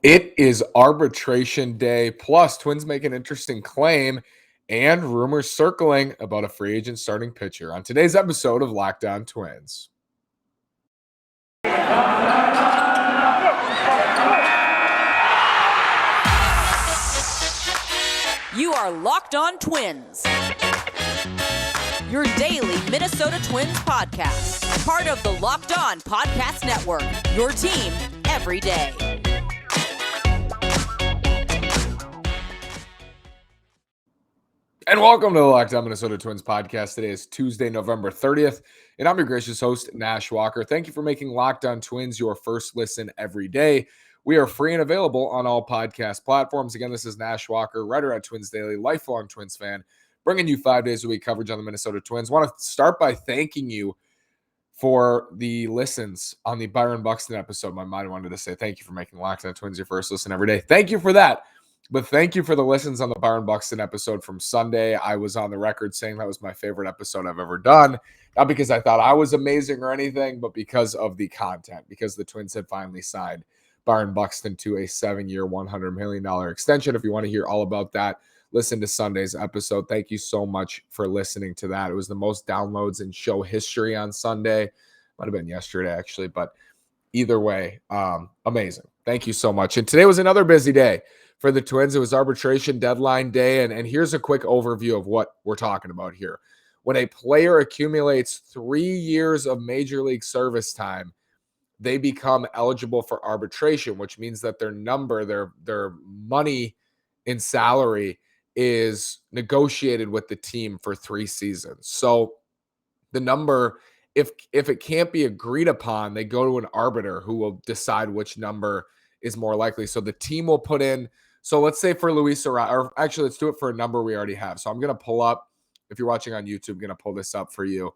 It is arbitration day, plus Twins make an interesting claim and rumors circling about a free agent starting pitcher on today's episode of Locked On Twins. You are Locked On Twins, your daily Minnesota Twins podcast, part of the Locked On Podcast Network, your team every day. And welcome to the Locked On Minnesota Twins podcast. Today is Tuesday, November 30th, and I'm your gracious host, Nash Walker. Thank you for making Locked On Twins your first listen every day. We are free and available on all podcast platforms. Again, this is Nash Walker, writer at Twins Daily, lifelong Twins fan, bringing you 5 days a week coverage on the Minnesota Twins. I want to start by thanking you for the listens on the Byron Buxton episode. My mind wanted to say thank you for making Locked On Twins your first listen every day. Thank you for that. But thank you for the listens on the Byron Buxton episode from Sunday. I was on the record saying that was my favorite episode I've ever done. Not because I thought I was amazing or anything, but because of the content, because the Twins had finally signed Byron Buxton to a 7-year, $100 million extension. If you want to hear all about that, listen to Sunday's episode. Thank you so much for listening to that. It was the most downloads in show history on Sunday. Might have been yesterday, actually, but either way, amazing. Thank you so much. And today was another busy day for the Twins. It was arbitration deadline day, and here's a quick overview of what we're talking about here. When a player accumulates 3 years of major league service time, they become eligible for arbitration, which means that their number, their money in salary is negotiated with the team for 3 seasons. So the number, if it can't be agreed upon, they go to an arbiter who will decide which number is more likely. So the team will put in, so let's say for Luis Arraez, or actually let's do it for a number we already have. So I'm going to pull up, if you're watching on YouTube, I'm going to pull this up for you.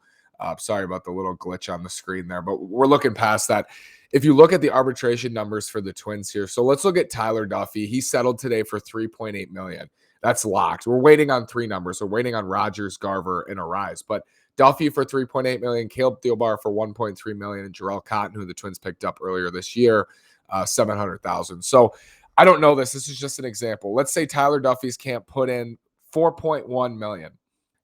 Sorry about the little glitch on the screen there, but we're looking past that. If you look at the arbitration numbers for the Twins here, so let's look at Tyler Duffey. He settled today for $3.8 million. That's locked. We're waiting on 3 numbers. We're waiting on Rogers, Garver, and Arraez. But Duffey for $3.8 million, Caleb Thielbar for $1.3 million, and Jarrell Cotton, who the Twins picked up earlier this year, $700,000. So I don't know this. This is just an example. Let's say Tyler Duffey's camp put in $4.1 million.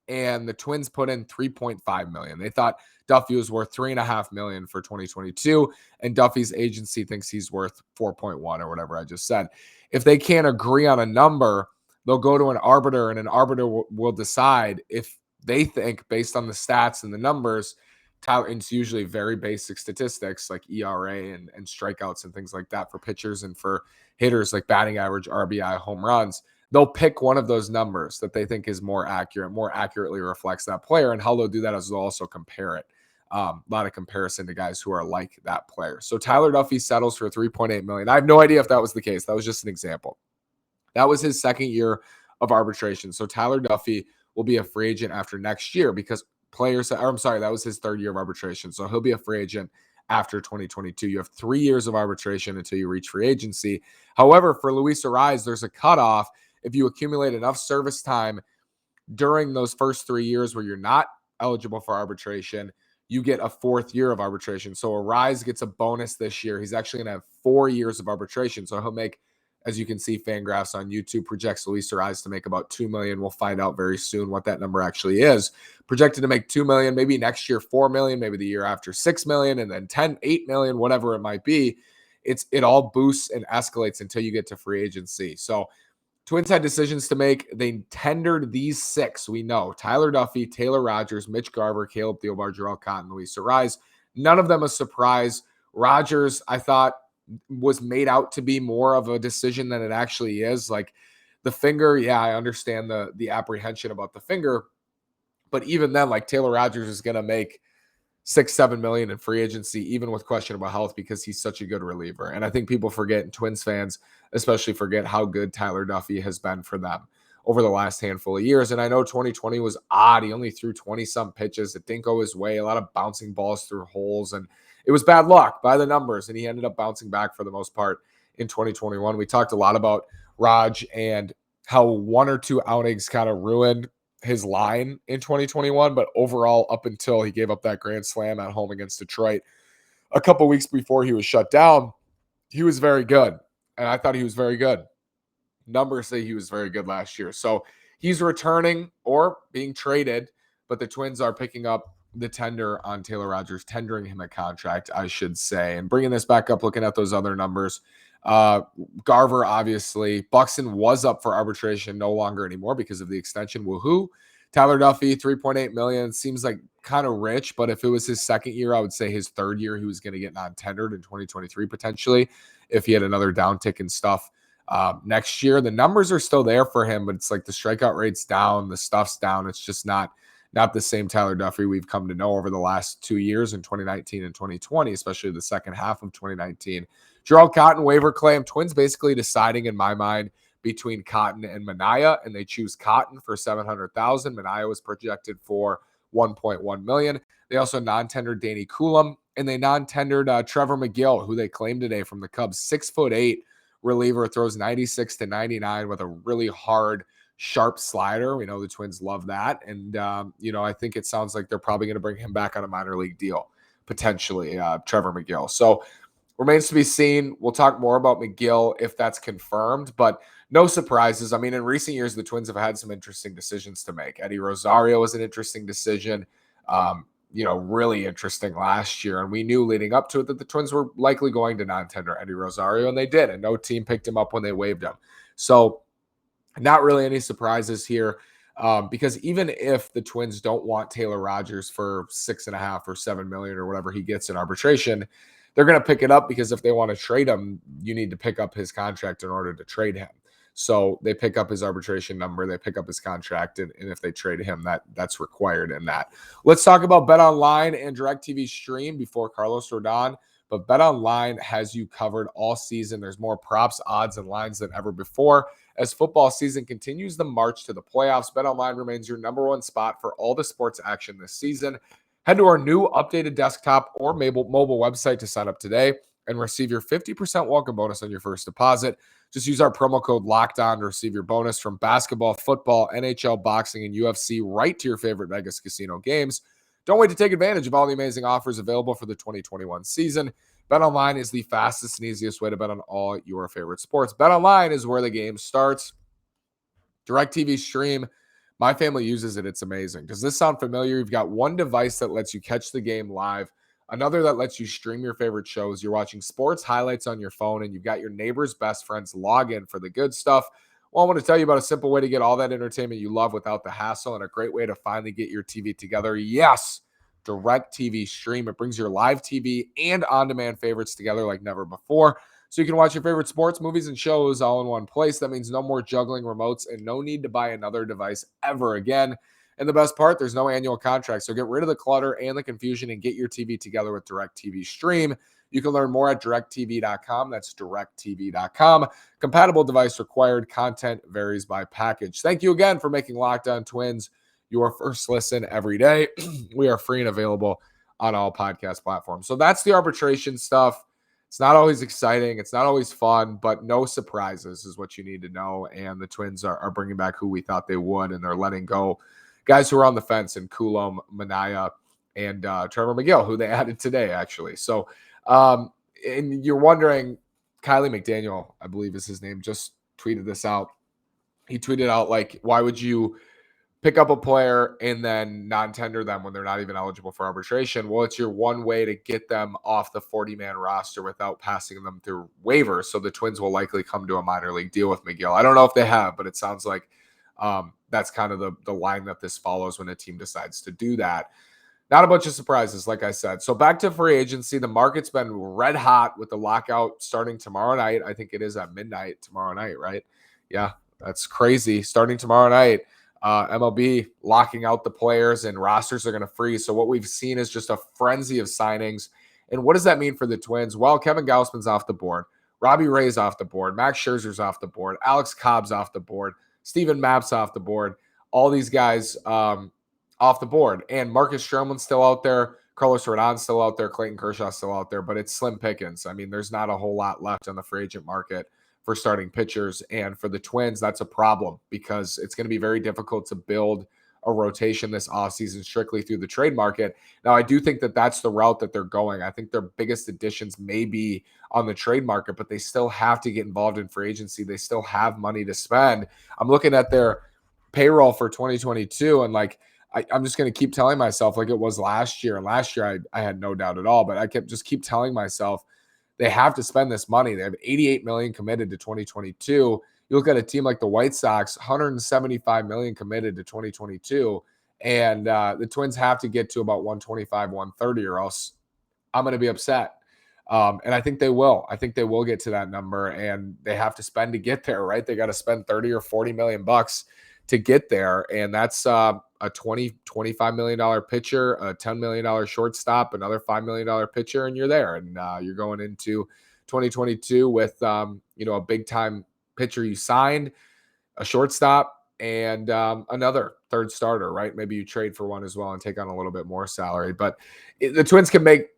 And the Twins put in $3.5 million. They thought Duffey was worth $3.5 million for 2022, and Duffey's agency thinks he's worth 4.1 or whatever I just said. If they can't agree on a number, they'll go to an arbiter, and an arbiter will decide if they think, based on the stats and the numbers, Tyler, it's usually very basic statistics like ERA and strikeouts and things like that for pitchers, and for hitters like batting average, RBI, home runs. They'll pick one of those numbers that they think is more accurate, more accurately reflects that player. And how they'll do that is they'll also compare it. A lot of comparison to guys who are like that player. So Tyler Duffey settles for $3.8 million. I have no idea if that was the case. That was just an example. That was his 2nd year of arbitration. So Tyler Duffey will be a free agent after next year because that was his 3rd year of arbitration. So he'll be a free agent after 2022. You have 3 years of arbitration until you reach free agency. However, for Luis Arraez, there's a cutoff. If you accumulate enough service time during those first 3 years where you're not eligible for arbitration, you get a 4th year of arbitration. So Arraez gets a bonus this year. He's actually going to have 4 years of arbitration. So he'll make, as you can see, Fangraphs on YouTube projects Luis Arraez to make about $2 million. We'll find out very soon what that number actually is. Projected to make $2 million, maybe next year $4 million, maybe the year after $6 million, and then $8 million, whatever it might be. It all boosts and escalates until you get to free agency. So Twins had decisions to make. They tendered these 6. We know Tyler Duffey, Taylor Rogers, Mitch Garver, Caleb Thielbar, Jarrell Cotton, Luis Arraez. None of them a surprise. Rogers, I thought, was made out to be more of a decision than it actually is. Like the finger, yeah, I understand the apprehension about the finger, but even then, like Taylor Rogers is going to make $6-7 million in free agency, even with questionable health, because he's such a good reliever. And I think people forget, and Twins fans especially forget, how good Tyler Duffey has been for them over the last handful of years. And I know 2020 was odd. He only threw 20-some pitches. It didn't go his way. A lot of bouncing balls through holes. And it was bad luck by the numbers. And he ended up bouncing back for the most part in 2021. We talked a lot about Raj and how 1 or 2 outings kind of ruined his line in 2021, but overall, up until he gave up that grand slam at home against Detroit a couple weeks before he was shut down, he was very good. and I thought he was very good. Numbers say he was very good last year. So he's returning or being traded, but the Twins are picking up the tender on Taylor Rogers, tendering him a contract, I should say. And bringing this back up, looking at those other numbers, Garver, obviously. Buxton was up for arbitration, no longer anymore because of the extension. Woohoo. Tyler Duffy, $3.8 million. Seems like kind of rich, but if it was his second year, I would say his third year, he was going to get non-tendered in 2023 potentially if he had another downtick and stuff. Next year, the numbers are still there for him, but it's like the strikeout rate's down, the stuff's down. It's just not the same Tyler Duffy we've come to know over the last 2 years in 2019 and 2020, especially the second half of 2019. Gerald Cotton waiver claim. Twins basically deciding in my mind between Cotton and Minaya, and they choose Cotton for $700,000. Minaya was projected for $1.1 million. They also non-tendered Danny Coulomb, and they non-tendered Trevor McGill, who they claimed today from the Cubs, 6'8" reliever, throws 96 to 99 with a really hard, sharp slider. We know the Twins love that. And, I think it sounds like they're probably going to bring him back on a minor league deal, potentially, Trevor McGill. So remains to be seen. We'll talk more about McGill if that's confirmed, but no surprises. I mean, in recent years, the Twins have had some interesting decisions to make. Eddie Rosario was an interesting decision. Really interesting last year. And we knew leading up to it that the Twins were likely going to non-tender Eddie Rosario, and they did. And no team picked him up when they waived him. So not really any surprises here because even if the Twins don't want Taylor Rogers for $6.5 or $7 million or whatever he gets in arbitration, they're going to pick it up because if they want to trade him, you need to pick up his contract in order to trade him. So they pick up his arbitration number, they pick up his contract, and if they trade him, that's required in that. Let's talk about BetOnline and DirecTV Stream before Carlos Ródon. But BetOnline has you covered all season. There's more props, odds, and lines than ever before. As football season continues the march to the playoffs, BetOnline remains your number one spot for all the sports action this season. Head to our new updated desktop or mobile website to sign up today and receive your 50% welcome bonus on your first deposit. Just use our promo code LOCKEDON to receive your bonus from basketball, football, NHL, boxing, and UFC right to your favorite Vegas casino games. Don't wait to take advantage of all the amazing offers available for the 2021 season. BetOnline is the fastest and easiest way to bet on all your favorite sports. BetOnline is where the game starts. DirecTV Stream. My family uses it. It's amazing. Does this sound familiar? You've got one device that lets you catch the game live, another that lets you stream your favorite shows. You're watching sports highlights on your phone, and you've got your neighbor's best friends log in for the good stuff. Well, I want to tell you about a simple way to get all that entertainment you love without the hassle and a great way to finally get your TV together. Yes, DirecTV Stream. It brings your live TV and on-demand favorites together like never before. So you can watch your favorite sports, movies, and shows all in one place. That means no more juggling remotes and no need to buy another device ever again. And the best part, there's no annual contract. So get rid of the clutter and the confusion and get your TV together with DirecTV Stream. You can learn more at directtv.com. That's directtv.com. Compatible device required. Content varies by package. Thank you again for making Locked On Twins your first listen every day. We are free and available on all podcast platforms. So that's the arbitration stuff. It's not always exciting. It's not always fun, but no surprises is what you need to know. And the Twins are bringing back who we thought they would, and they're letting go guys who are on the fence in Coulomb, Minaya, and Trevor McGill, who they added today, actually. So, and you're wondering, Kylie McDaniel, I believe is his name, just tweeted this out. He tweeted out, like, why would you pick up a player and then non-tender them when they're not even eligible for arbitration? Well, it's your one way to get them off the 40-man roster without passing them through waivers. So the Twins will likely come to a minor league deal with McGill. I don't know if they have, but it sounds like that's kind of the line that this follows when a team decides to do that. Not a bunch of surprises, like I said. So back to free agency. The market's been red hot with the lockout starting tomorrow night. I think it is at midnight tomorrow night, right? Yeah, that's crazy. Starting tomorrow night. MLB locking out the players and rosters are going to freeze. So what we've seen is just a frenzy of signings. And what does that mean for the Twins? Well, Kevin Gausman's off the board. Robbie Ray's off the board. Max Scherzer's off the board. Alex Cobb's off the board. Steven Mapp's off the board. All these guys off the board. And Marcus Stroman's still out there. Carlos Ródon's still out there. Clayton Kershaw's still out there. But it's slim pickings. I mean, there's not a whole lot left on the free agent market for starting pitchers. And for the Twins, that's a problem because it's going to be very difficult to build a rotation this offseason strictly through the trade market. Now, I do think that that's the route that they're going. I think their biggest additions may be on the trade market, but they still have to get involved in free agency. They still have money to spend. I'm looking at their payroll for 2022, and like, I'm just going to keep telling myself like it was last year. And last year, I had no doubt at all, but I keep telling myself they have to spend this money. They have $88 million committed to 2022. You look at a team like the White Sox, $175 million committed to 2022. And the Twins have to get to about 125, 130, or else I'm going to be upset. And I think they will. I think they will get to that number, and they have to spend to get there, right? They got to spend 30 or 40 million bucks to get there. And that's a $25 million pitcher, a $10 million shortstop, another $5 million pitcher, and you're there. And you're going into 2022 with, a big time pitcher you signed, a shortstop, and another third starter, right? Maybe you trade for one as well and take on a little bit more salary. But the Twins can make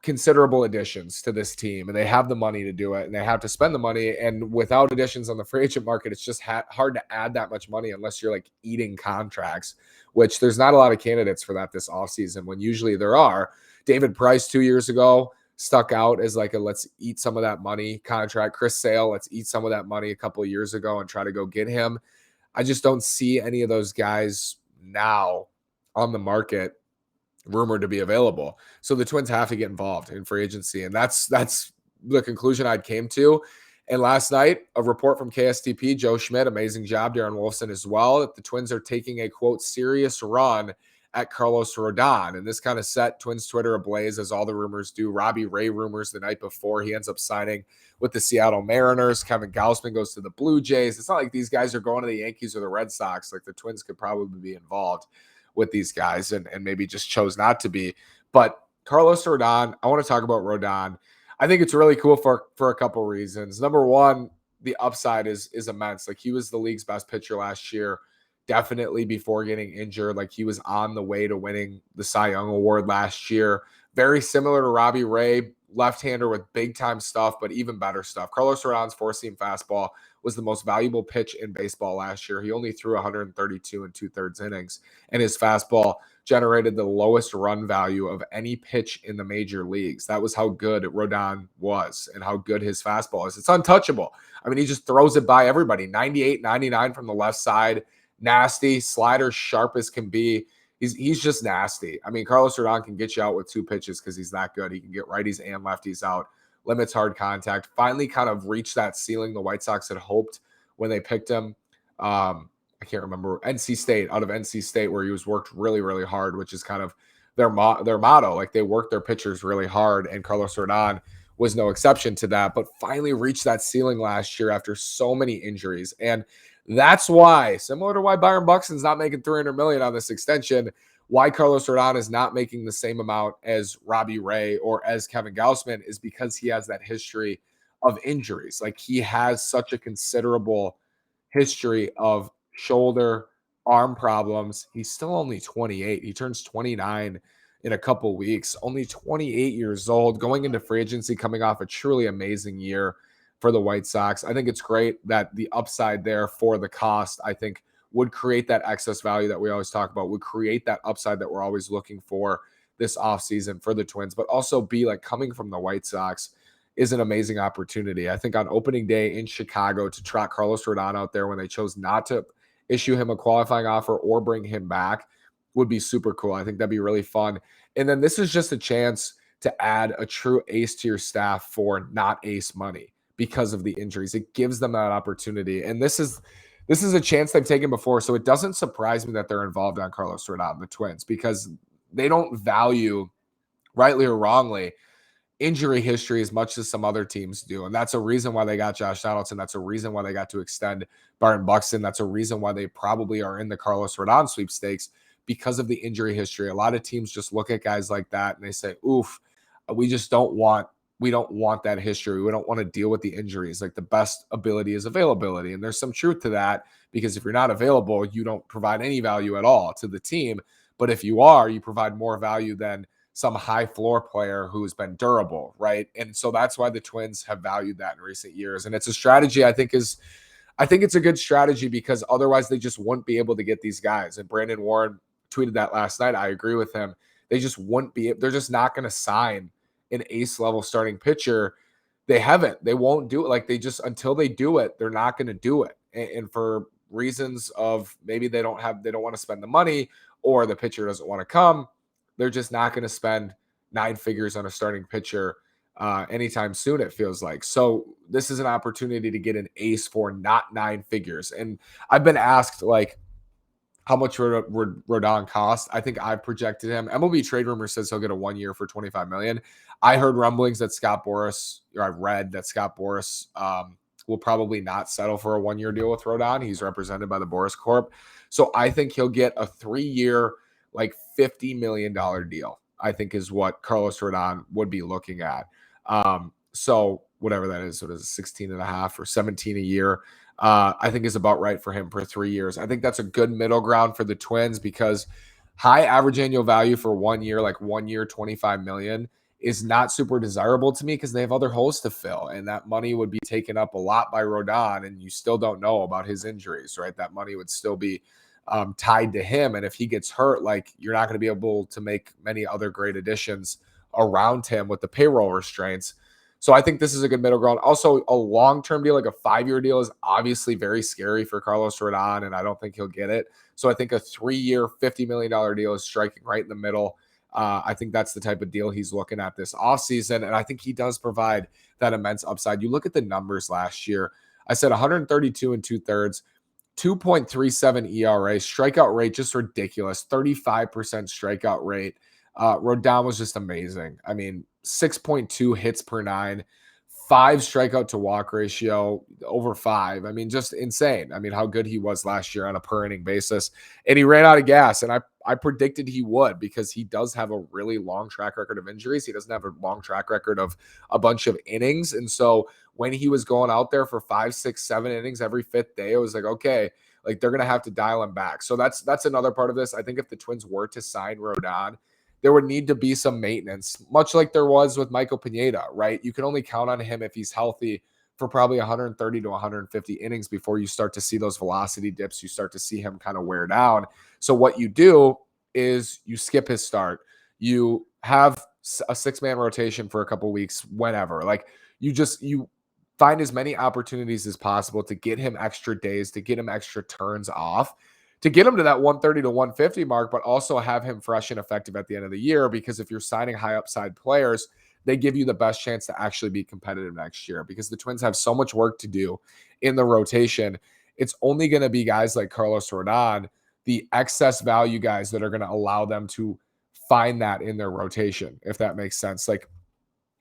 considerable additions to this team, and they have the money to do it, and they have to spend the money. And without additions on the free agent market, it's just hard to add that much money unless you're like eating contracts, which there's not a lot of candidates for that this offseason, when usually there are. David Price 2 years ago stuck out as like a let's eat some of that money contract. Chris Sale, let's eat some of that money a couple of years ago and try to go get him. I just don't see any of those guys now on the market rumored to be available. So the Twins have to get involved in free agency. And that's the conclusion I came to. And last night, a report from KSTP, Joe Schmidt, amazing job, Darren Wolfson as well, that the Twins are taking a, quote, serious run at Carlos Ródon. And this kind of set Twins Twitter ablaze, as all the rumors do. Robbie Ray rumors the night before. He ends up signing with the Seattle Mariners. Kevin Gausman goes to the Blue Jays. It's not like these guys are going to the Yankees or the Red Sox. Like, the Twins could probably be involved with these guys and maybe just chose not to be. But Carlos Ródon, I want to talk about Rodon. I think it's really cool for a couple reasons. Number one, the upside is immense. Like, he was the league's best pitcher last year, definitely before getting injured. Like, he was on the way to winning the Cy Young Award last year. Very similar to Robbie Ray, left-hander with big-time stuff, but even better stuff. Carlos Rodon's four-seam fastball was the most valuable pitch in baseball last year. He only threw 132 and 2/3 innings, and his fastball generated the lowest run value of any pitch in the major leagues. That was how good Rodon was and how good his fastball is. It's untouchable. I mean, he just throws it by everybody. 98, 99 from the left side. Nasty, slider sharp as can be. He's just nasty. I mean, Carlos Rodon can get you out with two pitches because he's that good. He can get righties and lefties out, limits hard contact, finally kind of reached that ceiling the White Sox had hoped when they picked him. I can't remember, out of NC State, where he was worked really, really hard, which is kind of their motto. Like, they work their pitchers really hard, and Carlos Rodon was no exception to that, but finally reached that ceiling last year after so many injuries. And that's why, similar to why Byron Buxton's not making $300 million on this extension, why Carlos Rodon is not making the same amount as Robbie Ray or as Kevin Gausman, is because he has that history of injuries. Like, he has such a considerable history of shoulder, arm problems. He's still only 28. He turns 29 in a couple weeks, only 28 years old, going into free agency, coming off a truly amazing year for the White Sox. I think it's great that the upside there for the cost, I think, would create that excess value that we always talk about, would create that upside that we're always looking for this offseason for the Twins, but also be like, coming from the White Sox is an amazing opportunity. I think on opening day in Chicago, to trot Carlos Rodon out there when they chose not to issue him a qualifying offer or bring him back would be super cool. I think that'd be really fun. And then this is just a chance to add a true ace to your staff for not ace money because of the injuries. It gives them that opportunity. And this is a chance they've taken before. So it doesn't surprise me that they're involved on Carlos Rodon, the Twins, because they don't value, rightly or wrongly, injury history as much as some other teams do. And that's a reason why they got Josh Donaldson. That's a reason why they got to extend Byron Buxton. That's a reason why they probably are in the Carlos Rodon sweepstakes, because of the injury history. A lot of teams just look at guys like that and they say, oof, we don't want that history. We don't want to deal with the injuries. Like, the best ability is availability. And there's some truth to that, because if you're not available, you don't provide any value at all to the team. But if you are, you provide more value than some high floor player who's been durable, right? And so that's why the Twins have valued that in recent years. And it's a strategy I think is I think it's a good strategy because otherwise they just wouldn't be able to get these guys. And Brandon Warren tweeted that last night. I agree with him. They just wouldn't be, they're just not going to sign an ace level starting pitcher. They haven't, they won't do it. Like they just, until they do it, they're not going to do it. And for reasons of maybe they don't want to spend the money, or the pitcher doesn't want to come, they're just not going to spend 9 figures on a starting pitcher anytime soon, it feels like. So this is an opportunity to get an ace for not 9 figures. And I've been asked like how much Rodon cost. I think I've projected him. MLB Trade Rumor says he'll get a 1 year for $25 million. I heard rumblings that Scott Boras, or I've read that Scott Boras will probably not settle for a 1 year deal with Rodon. He's represented by the Boras Corp. So I think he'll get a 3 year, like $50 million deal, I think is what Carlos Ródon would be looking at. So whatever that is, so it is 16 and a half or 17 a year. I think is about right for him for 3 years. I think that's a good middle ground for the Twins because high average annual value for 1 year, like 1 year, 25 million is not super desirable to me because they have other holes to fill. And that money would be taken up a lot by Rodon, and you still don't know about his injuries, right? That money would still be tied to him. And if he gets hurt, like you're not going to be able to make many other great additions around him with the payroll restraints. So I think this is a good middle ground. Also, a long-term deal, like a 5-year deal, is obviously very scary for Carlos Rodon, and I don't think he'll get it. So I think a 3-year, $50 million deal is striking right in the middle. I think that's the type of deal he's looking at this offseason, and I think he does provide that immense upside. You look at the numbers last year. I said 132 and 2/3, 2.37 ERA, strikeout rate just ridiculous, 35% strikeout rate. Rodon was just amazing. I mean, 6.2 hits per 9, 5 strikeout to walk ratio, over 5. I mean, just insane. I mean, how good he was last year on a per inning basis. And he ran out of gas. And I predicted he would because he does have a really long track record of injuries. He doesn't have a long track record of a bunch of innings. And so when he was going out there for 5, 6, 7 innings every 5th day, it was like, okay, like they're going to have to dial him back. So that's another part of this. I think if the Twins were to sign Rodon, there would need to be some maintenance, much like there was with Michael Pineda, right? You can only count on him if he's healthy for probably 130 to 150 innings before you start to see those velocity dips. You start to see him kind of wear down. So what you do is you skip his start. You have a 6-man rotation for a couple weeks, whenever. Like you find as many opportunities as possible to get him extra days, to get him extra turns off, to get him to that 130 to 150 mark, but also have him fresh and effective at the end of the year. Because if you're signing high upside players, they give you the best chance to actually be competitive next year, because the Twins have so much work to do in the rotation. It's only going to be guys like Carlos Rodon, the excess value guys, that are going to allow them to find that in their rotation, if that makes sense. Like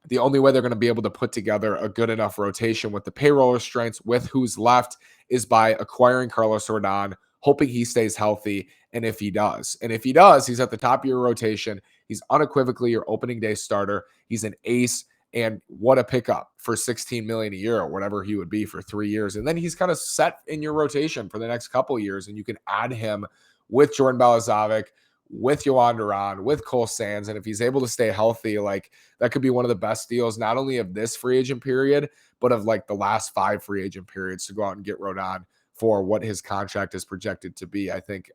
the only way they're going to be able to put together a good enough rotation with the payroll restraints, with who's left, is by acquiring Carlos Rodon, hoping he stays healthy. And if he does, he's at the top of your rotation. He's unequivocally your opening day starter. He's an ace. And what a pickup for $16 million a year, or whatever he would be for 3 years. And then he's kind of set in your rotation for the next couple of years. And you can add him with Jordan Balazovic, with Yohan Duran, with Cole Sands. And if he's able to stay healthy, like that could be one of the best deals, not only of this free agent period, but of like the last 5 free agent periods, to go out and get Rodon for what his contract is projected to be. I think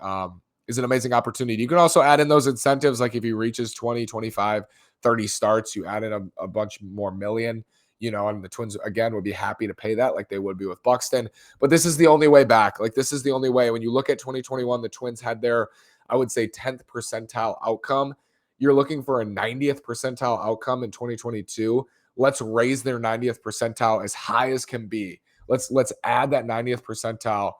is an amazing opportunity. You can also add in those incentives. Like if he reaches 20, 25, 30 starts, you add in a bunch more million, and the Twins again would be happy to pay that, like they would be with Buxton. But this is the only way back. Like this is the only way. When you look at 2021, the Twins had their, I would say, 10th percentile outcome. You're looking for a 90th percentile outcome in 2022. Let's raise their 90th percentile as high as can be. Let's add that 90th percentile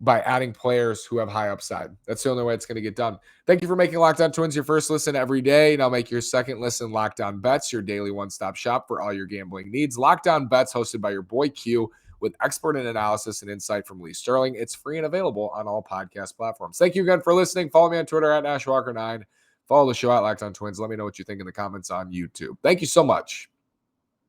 by adding players who have high upside. That's the only way it's going to get done. Thank you for making Locked On Twins your first listen every day. Now make your second listen Locked On Bets, your daily one-stop shop for all your gambling needs. Locked On Bets, hosted by your boy Q, with expert analysis and insight from Lee Sterling. It's free and available on all podcast platforms. Thank you again for listening. Follow me on Twitter at NashWalker9. Follow the show at Locked On Twins. Let me know what you think in the comments on YouTube. Thank you so much.